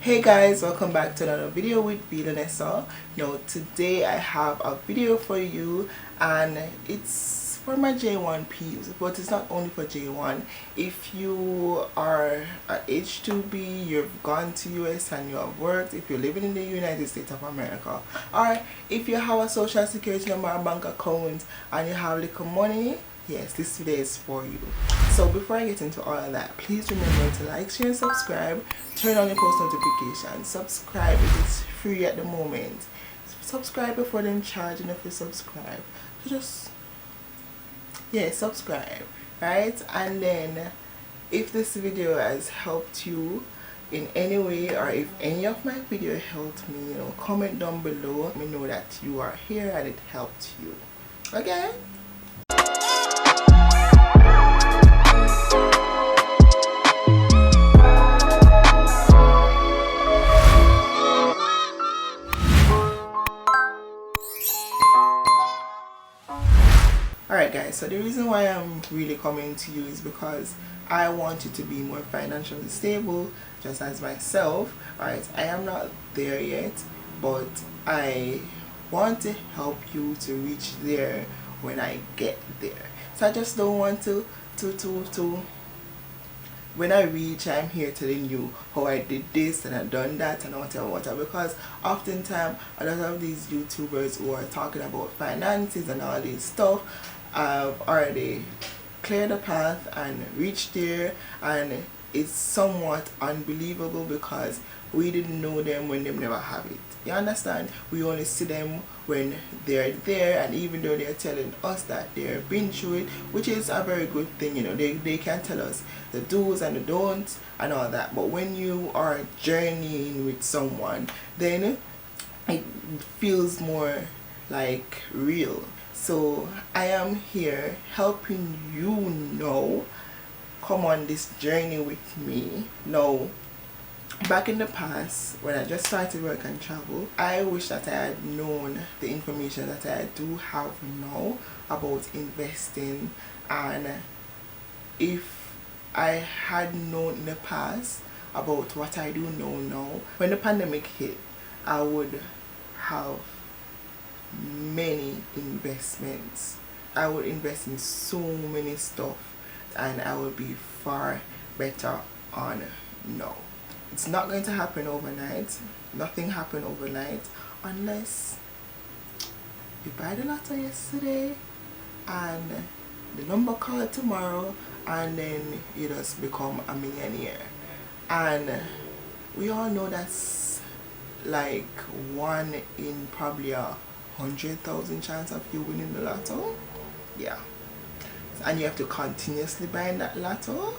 Hey guys, welcome back to another video with V-La-Nessa. Now today I have a video for you and it's for my J1 peeps, but it's not only for J1. If you are a H2B, you've gone to US and you have worked, if you're living in the United States of America, or if you have a social security number or bank account and you have little money, yes, this video is for you. So before I get into all of that, please remember to like, share, and subscribe. Turn on your post notifications. Subscribe, it is free at the moment. Subscribe before them charging if you subscribe. So just, yeah, subscribe, right? And then if this video has helped you in any way, or if any of my video helped me, comment down below. Let me know that you are here and it helped you. Okay? Alright guys, so the reason why I'm really coming to you is because I want you to be more financially stable just as myself. Alright, I am not there yet, but I want to help you to reach there when I get there. So I just don't want to when I reach, I'm here telling you how I did this and I done that and whatever, because oftentimes a lot of these YouTubers who are talking about finances and all this stuff have already cleared the path and reached there, and it's somewhat unbelievable because we didn't know them when they never have it. You understand? We only see them when they're there, and even though they're telling us that they've been through it, which is a very good thing, they can tell us the do's and the don'ts and all that. But when you are journeying with someone, then it feels more like real. So I am here helping you come on this journey with me. Now, back in the past, when I just started work and travel, I wish that I had known the information that I do have now about investing. And if I had known in the past about what I do know now, when the pandemic hit, I would have many investments. I would invest in so many stuff and I would be far better on now. It's not going to happen overnight. Nothing happened overnight unless you buy the lotto yesterday and the number called tomorrow and then you just become a millionaire. And we all know that's like 1 in probably 100,000 chance of you winning the lotto. Yeah. And you have to continuously buy that lotto,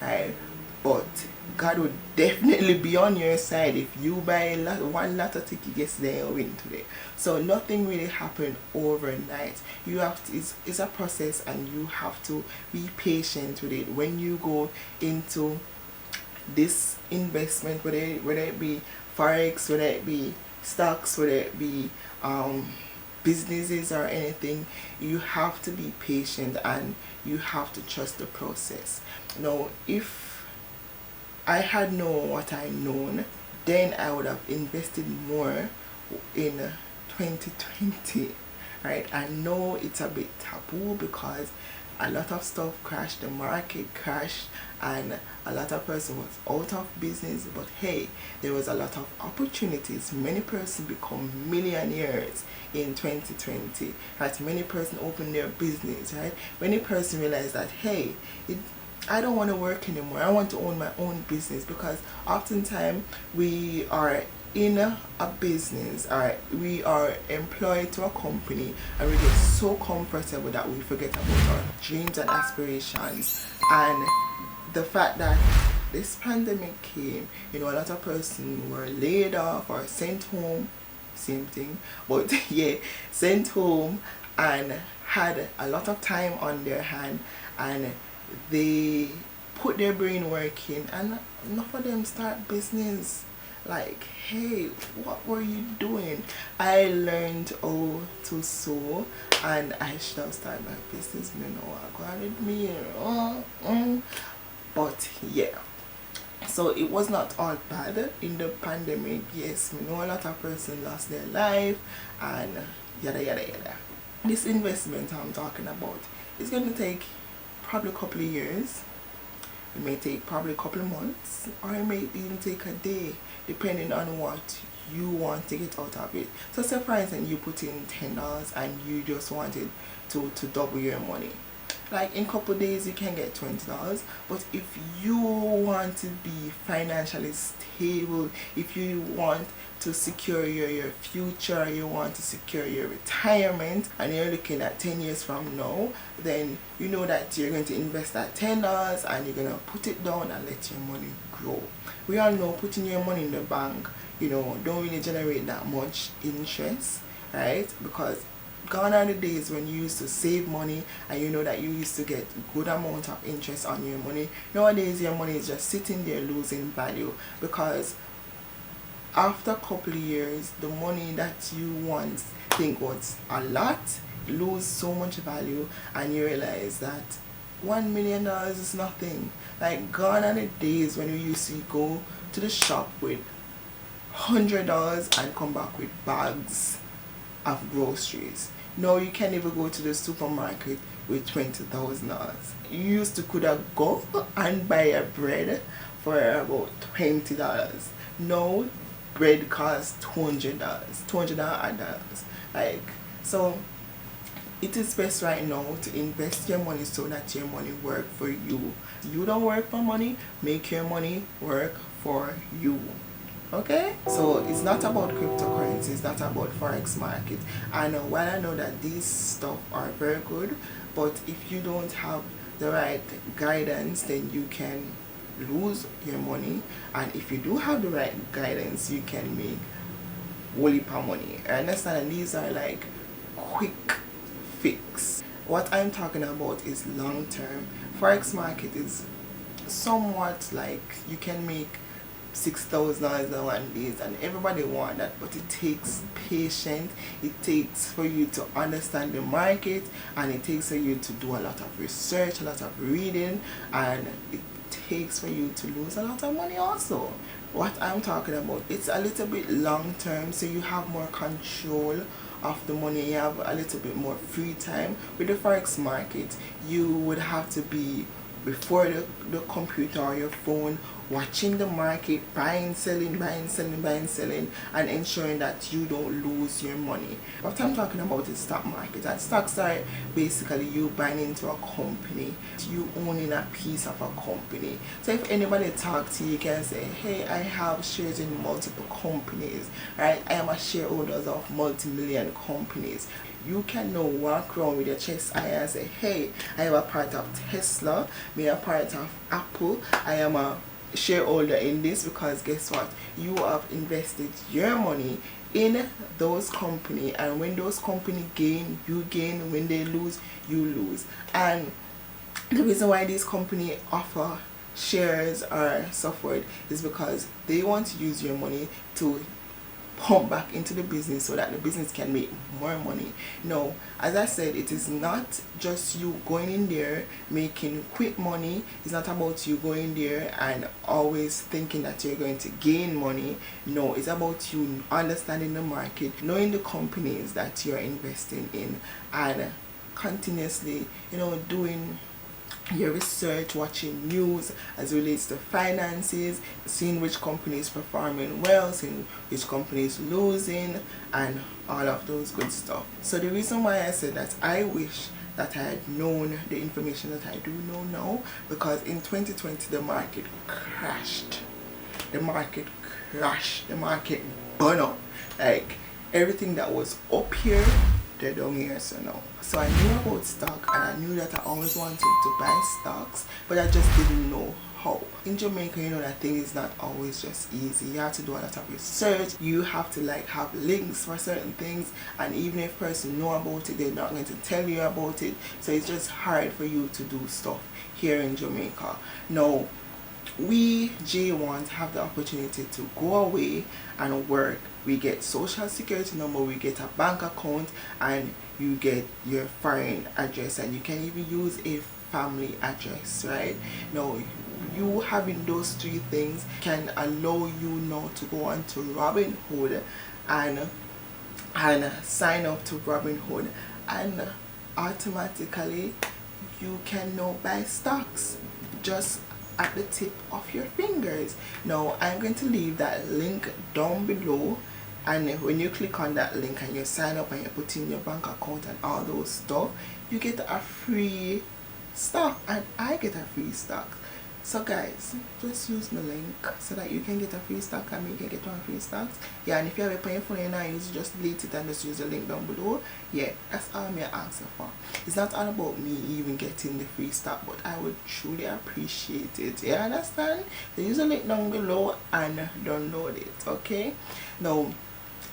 right? But God would definitely be on your side if you buy one lotto ticket yesterday and win today. So nothing really happened overnight. You have to, it's a process and you have to be patient with it. When you go into this investment, whether it be forex, whether it be stocks, whether it be businesses or anything, you have to be patient and you have to trust the process. Now, if I had known what I known, then I would have invested more in 2020, right? I know it's a bit taboo because a lot of stuff crashed, the market crashed, and a lot of person was out of business. But hey, there was a lot of opportunities. Many persons become millionaires in 2020, right? Many persons open their business, right? Many persons realize that hey, I don't want to work anymore. I want to own my own business, because oftentimes we are in a business, or we are employed to a company and we get so comfortable that we forget about our dreams and aspirations. And the fact that this pandemic came, a lot of persons were laid off or sent home, same thing, but yeah, sent home and had a lot of time on their hand, and they put their brain working, and enough of them start business. Like, hey, what were you doing? I learned how to sew, and I should have started my business, what got with me, but yeah. So it was not all bad in the pandemic. Yes, we know a lot of persons lost their life and yada yada yada. This investment I'm talking about is going to take probably a couple of years. It may take probably a couple of months, or it may even take a day, depending on what you want to get out of it. So say for instance you put in $10 and you just wanted to double your money. Like in a couple of days you can get $20, but if you want to be financially stable, if you want to secure your future, you want to secure your retirement, and you're looking at 10 years from now, then you know that you're going to invest that $10 and you're going to put it down and let your money grow. We all know putting your money in the bank, don't really generate that much interest, right? Because gone are the days when you used to save money and you know that you used to get good amount of interest on your money. Nowadays your money is just sitting there losing value, because after a couple of years the money that you once think was a lot lose so much value, and you realize that $1 million is nothing. Like gone are the days when you used to go to the shop with $100 and come back with bags of groceries. Now you can't even go to the supermarket with $20,000. You used to could have go and buy a bread for about $20. Now bread costs $200. Like, so it is best right now to invest your money so that your money work for you. You don't work for money, make your money work for you. Okay, so it's not about cryptocurrency, it's not about forex market. And while I know that these stuff are very good, but if you don't have the right guidance, then you can lose your money. And if you do have the right guidance, you can make whole heap of money. I understand, and these are like quick fix. What I'm talking about is long term. Forex market is somewhat like you can make $6,000 in 1 day, and everybody want that, but it takes patience, it takes for you to understand the market, and it takes for you to do a lot of research, a lot of reading, and it takes for you to lose a lot of money also. What I'm talking about, it's a little bit long term, so you have more control of the money, you have a little bit more free time. With the forex market, you would have to be before the computer or your phone, watching the market, buying, selling, and ensuring that you don't lose your money. What I'm talking about is stock market. And stocks are basically you buying into a company, you owning a piece of a company. So if anybody talks to you, you can say, hey, I have shares in multiple companies, right? I am a shareholder of multi-million companies. You can now walk around with your chest high and say, hey, I am a part of Tesla, me a part of Apple, I am a shareholder in this, because guess what? You have invested your money in those companies, and when those companies gain, you gain. When they lose, you lose. And the reason why these companies offer shares or software is because they want to use your money to pump back into the business so that the business can make more money. No, as I said, it is not just you going in there making quick money. It's not about you going there and always thinking that you're going to gain money. No, it's about you understanding the market, knowing the companies that you're investing in, and continuously, doing your research, watching news as it relates to finances, seeing which company is performing well, seeing which company is losing, and all of those good stuff. So the reason why I said that I wish that I had known the information that I do know now, because in 2020 the market crashed. The market burned up. Like everything that was up here, they're down here. So now, so I knew about stock, and I knew that I always wanted to buy stocks, but I just didn't know how. In Jamaica, that thing is not always just easy. You have to do a lot of research. You have to have links for certain things, and even if person know about it, they're not going to tell you about it. So it's just hard for you to do stuff here in Jamaica. Now, we J1s have the opportunity to go away and work. We get social security number, we get a bank account, and you get your foreign address, and you can even use a family address, right? Now you having those three things can allow you now to go on to Robinhood and sign up to Robinhood, and automatically you can now buy stocks just at the tip of your fingers. Now I'm going to leave that link down below, and when you click on that link and you sign up and you put in your bank account and all those stuff, you get a free stock and I get a free stock. So guys, just use my link so that you can get a free stock and me can get one free stocks. Yeah, and if you have a pen phone and I use, just delete it and just use the link down below. Yeah, that's all I'm asking for. It's not all about me even getting the free stock, but I would truly appreciate it. Yeah, understand? So use the link down below and download it, okay? Now,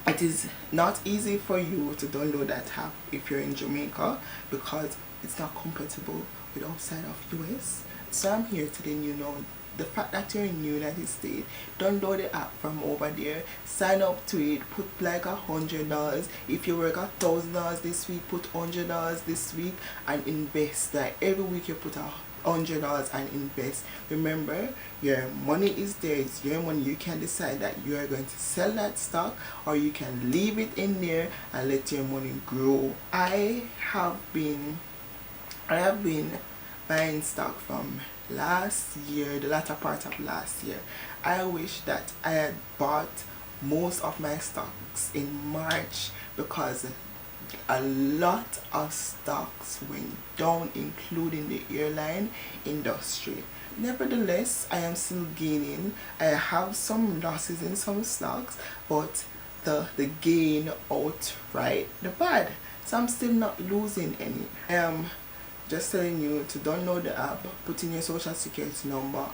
it is not easy for you to download that app if you're in Jamaica because it's not compatible with outside of US. So I'm here to let you know the fact that you're in the United States, download the app from over there, sign up to it, put like $100. If you work $1,000 this week, put $100 this week and invest. Like every week you put $100 and invest. Remember, your money is there, it's your money. You can decide that you are going to sell that stock or you can leave it in there and let your money grow. I have been buying stock from last year, the latter part of last year. I wish that I had bought most of my stocks in March because a lot of stocks went down, including the airline industry. Nevertheless, I am still gaining. I have some losses in some stocks, but the gain outright the bad. So I'm still not losing any. I am just telling you to download the app, put in your social security number,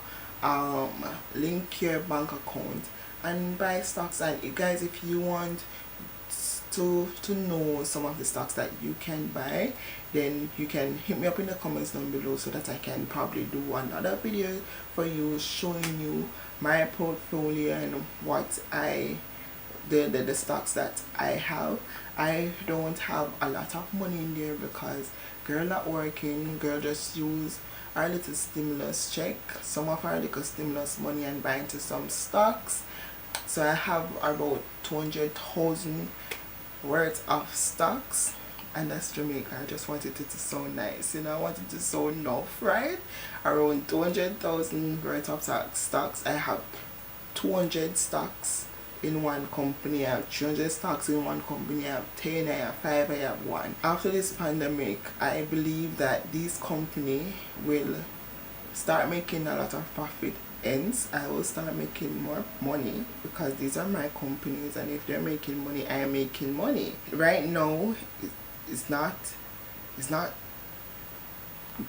link your bank account and buy stocks. And guys, if you want to know some of the stocks that you can buy, then you can hit me up in the comments down below so that I can probably do another video for you showing you my portfolio and what the stocks that I have. I don't have a lot of money in there because girl not working, girl just use our little stimulus check, some of our little stimulus money and buy into some stocks. So I have about 200,000 worth of stocks, and that's Jamaica. I just wanted it to sound nice, you know, I wanted it to sound enough, right? Around 200,000 worth of stocks. I have 200 stocks in one company, I have 300 stocks in one company, I have 10, I have 5, I have 1. After this pandemic, I believe that this company will start making a lot of profit. Hence, I will start making more money because these are my companies, and if they're making money, I am making money. Right now, it's not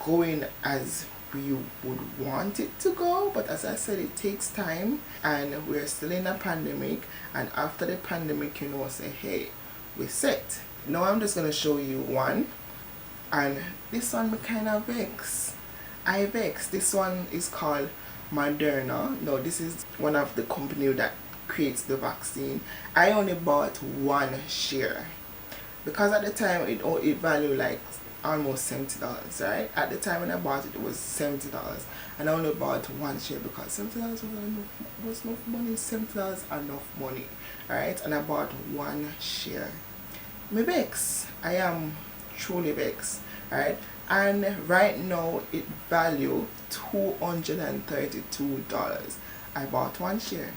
going as we would want it to go, but as I said, it takes time and we're still in a pandemic, and after the pandemic, you know, say hey, we're set. Now I'm just gonna show you one, and this one me kind of vex. I vex. This one is called Moderna. No, this is one of the company that creates the vaccine. I only bought one share because at the time it valued like almost $70, right? At the time when I bought it, it was $70, and I only bought one share because $70 was enough money. $70 enough money, right? And I bought one share. Me vex. I am truly vexed, right? And right now it value $232. I bought one share.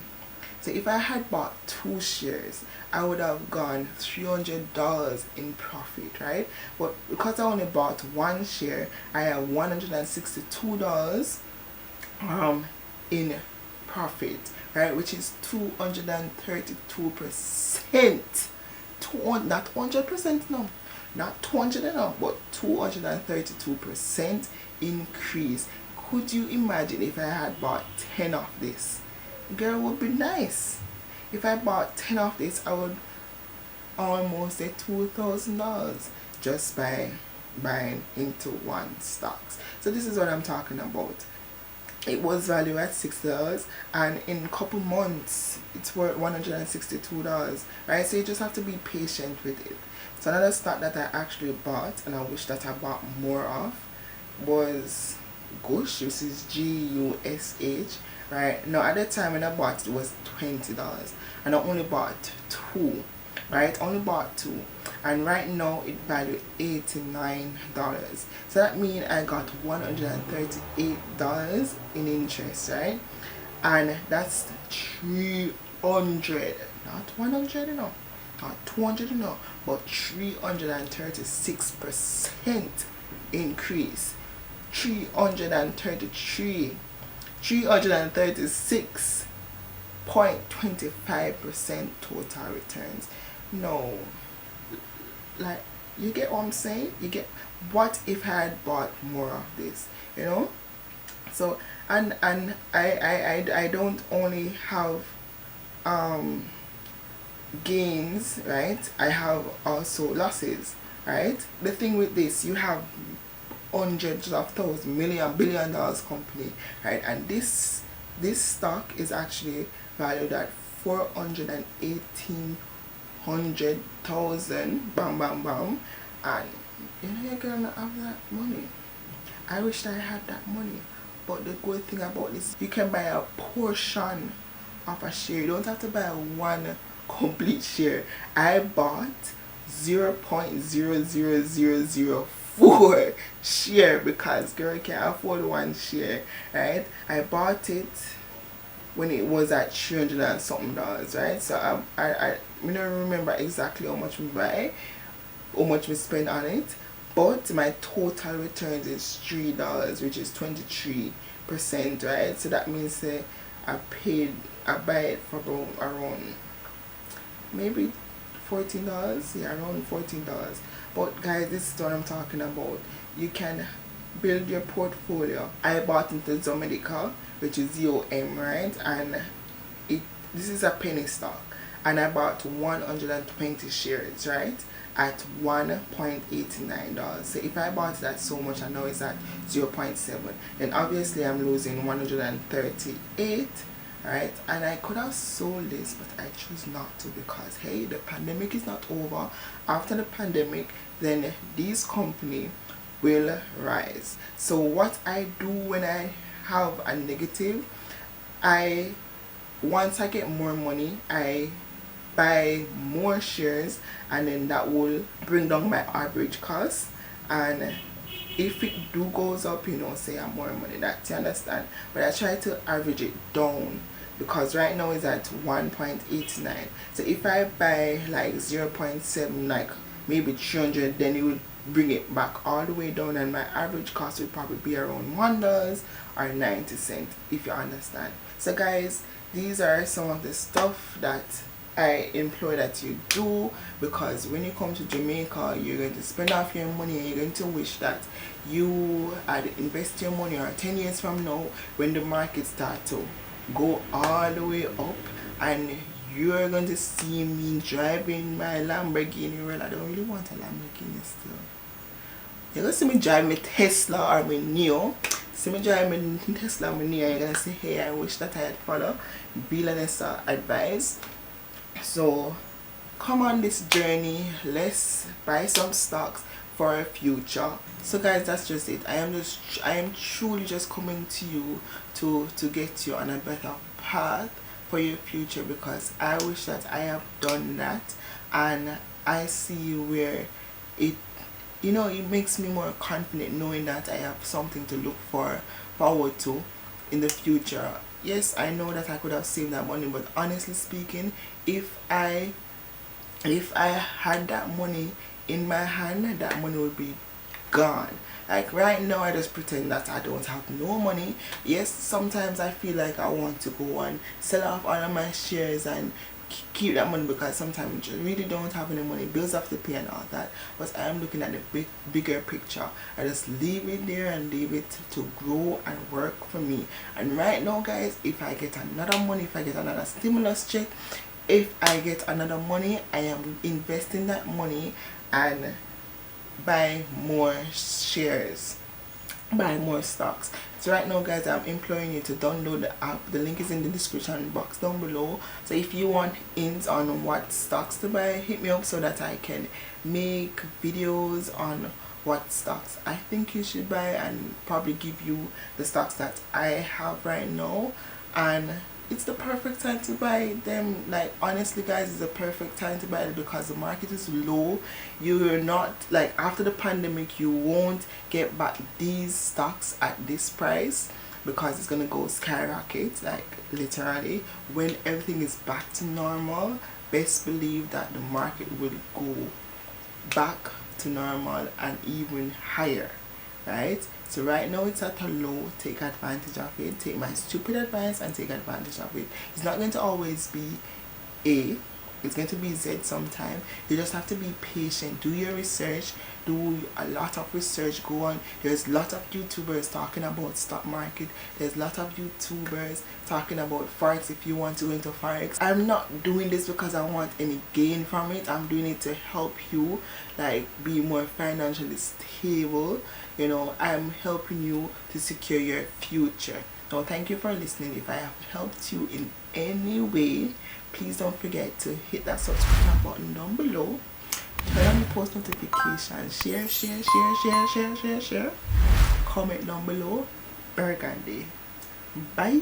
So if I had bought 2 shares, I would have gone $300 in profit, right? But because I only bought one share, I have $162 in profit, right? Which is 232%. Not 100%, no. Not 200 enough, but 232% increase. Could you imagine if I had bought 10 of this? Girl, would be nice. If I bought 10 of this, I would almost say $2,000 just by buying into one stocks. So this is what I'm talking about. It was valued at $6, and in a couple months it's worth $162, right? So you just have to be patient with it. So another stock that I actually bought, and I wish that I bought more of, was Gush, which is Gush, right? Now at the time when I bought it was $20, and I only bought two, right? Only bought two, and right now it valued $89. So that means I got $138 in interest, right? And that's 300, not 100, you know, not 200, you know, but 336% increase. 336.25% total returns. No, like, you get what I'm saying? You get, what if I had bought more of this, you know? So and I don't only have gains, right? I have also losses, right? The thing with this, you have hundreds of thousands, million, billion dollars company, right? And this stock is actually valued at 418,000, bam bam bam, and you know, you're gonna have that money. I wish I had that money. But the good thing about this, you can buy a portion of a share. You don't have to buy one complete share. I bought 0.00004 share because girl can't afford one share, right? I bought it when it was at $300 and something, right? So I don't remember exactly how much we buy, how much we spend on it, but my total returns is $3, which is 23%, right? So that means I buy it for around maybe $14, yeah, around $14. But guys, this is what I'm talking about. You can build your portfolio. I bought into Zomedica, which is ZOM, right? And this is a penny stock, and I bought 120 shares, right, at $1.89. So if I bought that so much, I know it's at 0.7, then obviously I'm losing 138, right? And I could have sold this, but I choose not to because hey, the pandemic is not over. After the pandemic, then these company will rise. So what I do when I have a negative, once I get more money, I buy more shares, and then that will bring down my average cost. And if it do goes up, you know, say I'm more money, that you understand. But I try to average it down because right now it's at 1.89. So if I buy like 0.7, like maybe 300, then it would bring it back all the way down, and my average cost would probably be around $1 or 90 cents, if you understand. So guys, these are some of the stuff that I implore that you do, because when you come to Jamaica, you're going to spend off your money and you're going to wish that you had invested your money, or 10 years from now when the market starts to go all the way up and you're going to see me driving my Lamborghini. Well, I don't really want a Lamborghini still. You're going to see me drive my Tesla or my Neo. See me drive my Tesla or my Neo, you're going to say, hey, I wish that I had followed V-La-Nessa advice. So come on this journey, let's buy some stocks for our future. So guys, that's just it. I am truly just coming to you to get you on a better path for your future, because I wish that I have done that, and I see where it, you know, it makes me more confident knowing that I have something to look forward to in the future. Yes, I know that I could have saved that money, but honestly speaking, if I had that money in my hand, that money would be gone. Like right now, I just pretend that I don't have no money. Yes, sometimes I feel like I want to go and sell off all of my shares and keep that money, because sometimes you really don't have any money, bills have to pay and all that. But I am looking at the bigger picture. I just leave it there and leave it to grow and work for me. And right now guys, if I get another money, if I get another stimulus check, if I get another money, I am investing that money and buy more shares, buy more stocks. So right now guys, I'm imploring you to download the app. The link is in the description box down below. So if you want hints on what stocks to buy, hit me up so that I can make videos on what stocks I think you should buy and probably give you the stocks that I have right now. And it's the perfect time to buy them. Like, honestly guys, it's the perfect time to buy it because the market is low. You're not, like, after the pandemic you won't get back these stocks at this price because it's gonna go skyrocket, like literally. When everything is back to normal, best believe that the market will go back to normal and even higher, right? So right now it's at a low. Take advantage of it. Take my stupid advice and take advantage of it. It's not going to always be A, it's going to be Z sometime. You just have to be patient. Do your research. Do a lot of research. Go on. There's a lot of YouTubers talking about stock market. There's a lot of YouTubers talking about forex if you want to go into forex. I'm not doing this because I want any gain from it. I'm doing it to help you, like, be more financially stable. You know, I'm helping you to secure your future. Now, thank you for listening. If I have helped you in any way, please don't forget to hit that subscribe button down below. Turn on the post notifications. Share. Comment down below. Burgundy. Bye.